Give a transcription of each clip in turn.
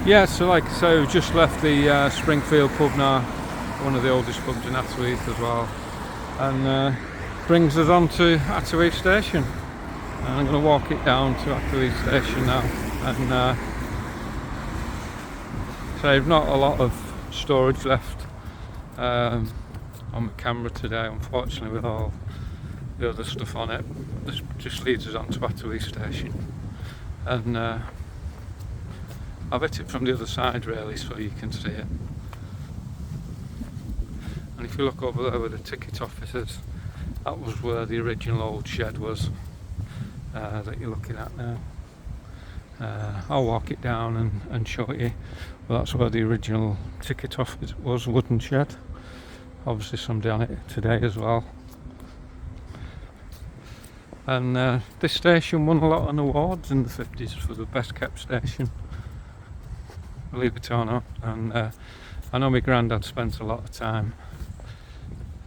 Yeah, so like I say, we've just left the Springfield pub now, one of the oldest pubs in Thatto Heath as well, and brings us on to Thatto Heath Station. And I'm going to walk it down to Thatto Heath Station now, and so I've not a lot of storage left on my camera today, unfortunately, with all the other stuff on it. This just leads us on to Thatto Heath Station, and I've hit it from the other side really so you can see it. And if you look over there with the ticket offices, that was where the original old shed was that you're looking at now. I'll walk it down and show it you. Well, that's where the original ticket office was, wooden shed. Obviously somebody on it today as well. And this station won a lot of awards in the 50s for the best kept station, believe it or not. And I know my granddad spent a lot of time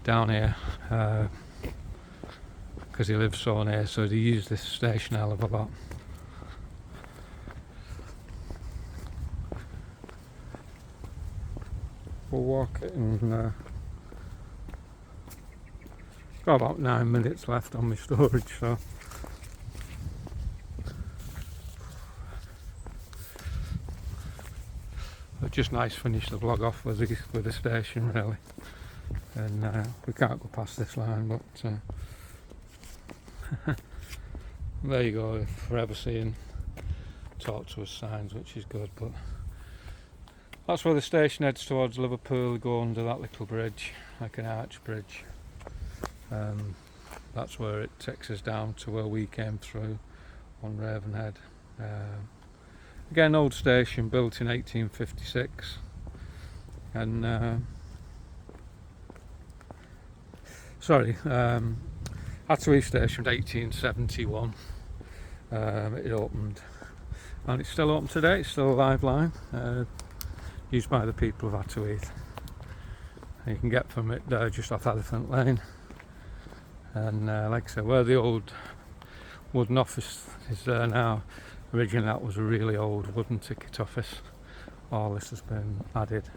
down here because he lived so near, so he used this station a hell of a lot. We'll walk it, and got about 9 minutes left on my storage, so but just nice to finish the vlog off with the station really. And we can't go past this line, but there you go, forever seeing talk to us signs, which is good. But that's where the station heads towards Liverpool. Go under that little bridge, like an arch bridge. That's where it takes us down to where we came through on Ravenhead. Again, old station, built in 1856, and Thatto Heath Station 1871. It opened, and it's still open today. It's still a live line, used by the people of Thatto Heath. You can get from it just off Elephant Lane. And like I said, where the old wooden office is there now, originally that was a really old wooden ticket office. All this has been added,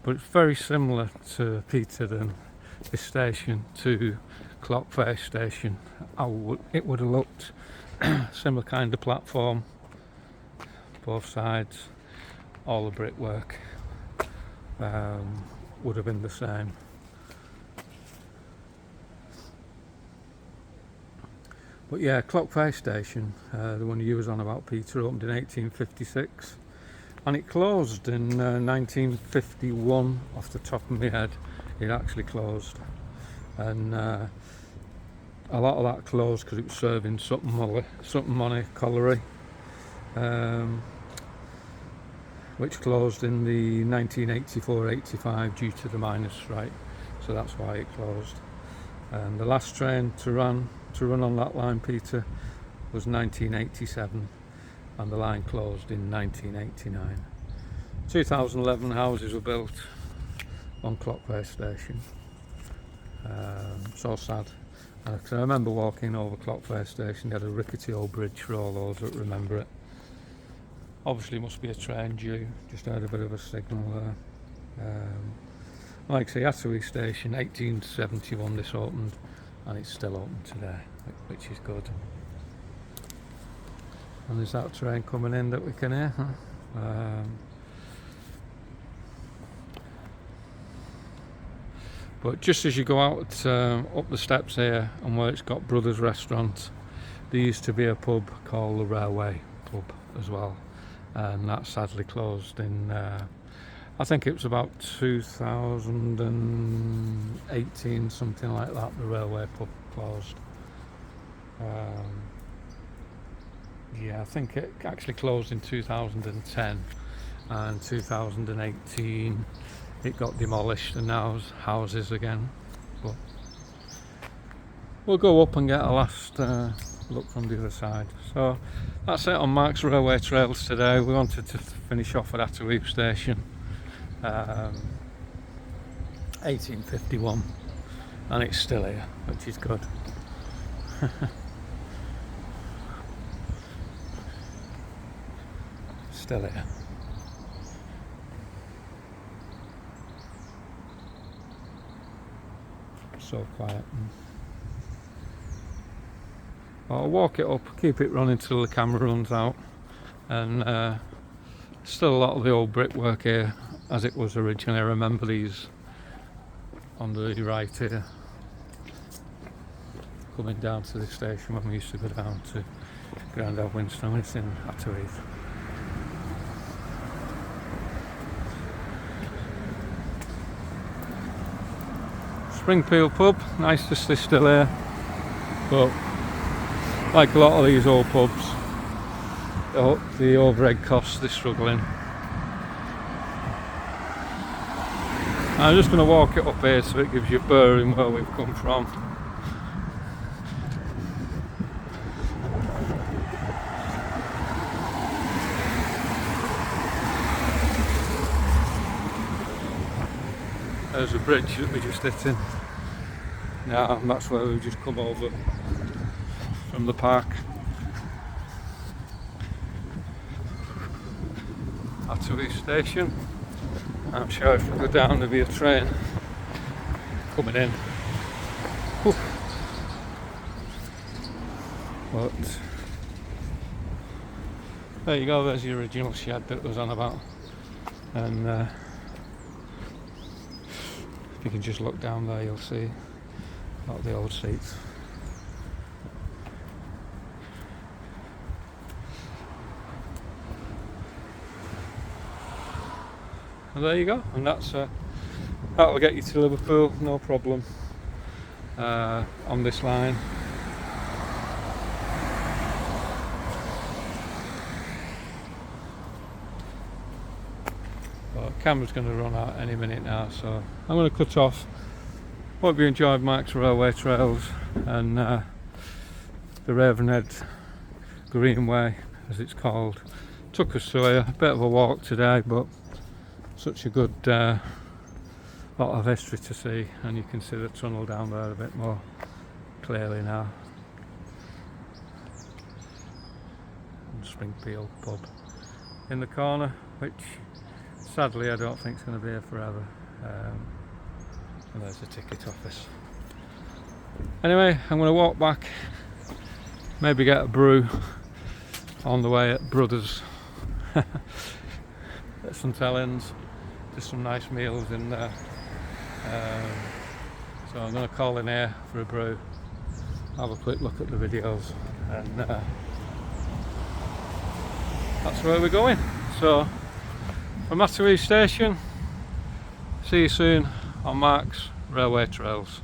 but it's very similar to Peterden, this station, to Clockface Station. It would have looked similar kind of platform, both sides, all the brickwork would have been the same. But yeah, Clockface Station, the one you was on about, Peter, opened in 1856, and it closed in 1951. Off the top of my head, it actually closed, and a lot of that closed because it was serving Sutton Money Colliery, which closed in the 1984-85 due to the miners' strike. So that's why it closed. And the last train to run on that line, Peter, was 1987, and the line closed in 1989. 2011 houses were built on Clockface Station. So sad. I remember walking over Clockface Station. They had a rickety old bridge for all those that remember it. Obviously must be a train due, just heard a bit of a signal there. Like I say, Thatto Heath Station, 1871 this opened, and it's still open today, which is good. And there's that train coming in that we can hear. But just as you go out up the steps here, and where it's got Brothers Restaurant, there used to be a pub called the Railway Pub as well, and that sadly closed in I think it was about 2018, something like that. The Railway Pub closed. Yeah, I think it actually closed in 2010, and 2018 it got demolished, and now it's houses again. But we'll go up and get a last look from the other side. So that's it on Mark's Railway Trails today. We wanted to finish off at Thatto Heath Station, 1851, and it's still here, which is good. Still here. so quiet. I'll walk it up, keep it running till the camera runs out, and still a lot of the old brickwork here as it was originally. I remember these on the right here, coming down to the station when we used to go down to Grandad Winston. It's in Thatto Heath. Springfield pub, nice to see still here, but like a lot of these old pubs, the overhead costs, they're struggling. I'm just going to walk it up here so it gives you a bearing where we've come from. There's a bridge that we just hit in. Now that's where we've just come over from the park. Thatto Heath station. I'm sure if we go down there'll be a train coming in. Whew. But there you go, there's the original shed that was on about. And if you can just look down there, you'll see a lot of the old seats. And there you go, and that'll get you to Liverpool, no problem, on this line. But the camera's going to run out any minute now, so I'm going to cut off. Hope you enjoyed Mark's Railway Trails and the Ravenhead Greenway, as it's called. Took us through a bit of a walk today, but such a good lot of history to see, and you can see the tunnel down there a bit more clearly now. And Springfield pub in the corner, which sadly I don't think is going to be here forever. And there's the ticket office. Anyway, I'm going to walk back, maybe get a brew on the way at Brothers. Get some tell-ins, just some nice meals in there. So I'm going to call in here for a brew, have a quick look at the videos, and that's where we're going. So from Thatto Heath station, see you soon on Mark's Railway Trails.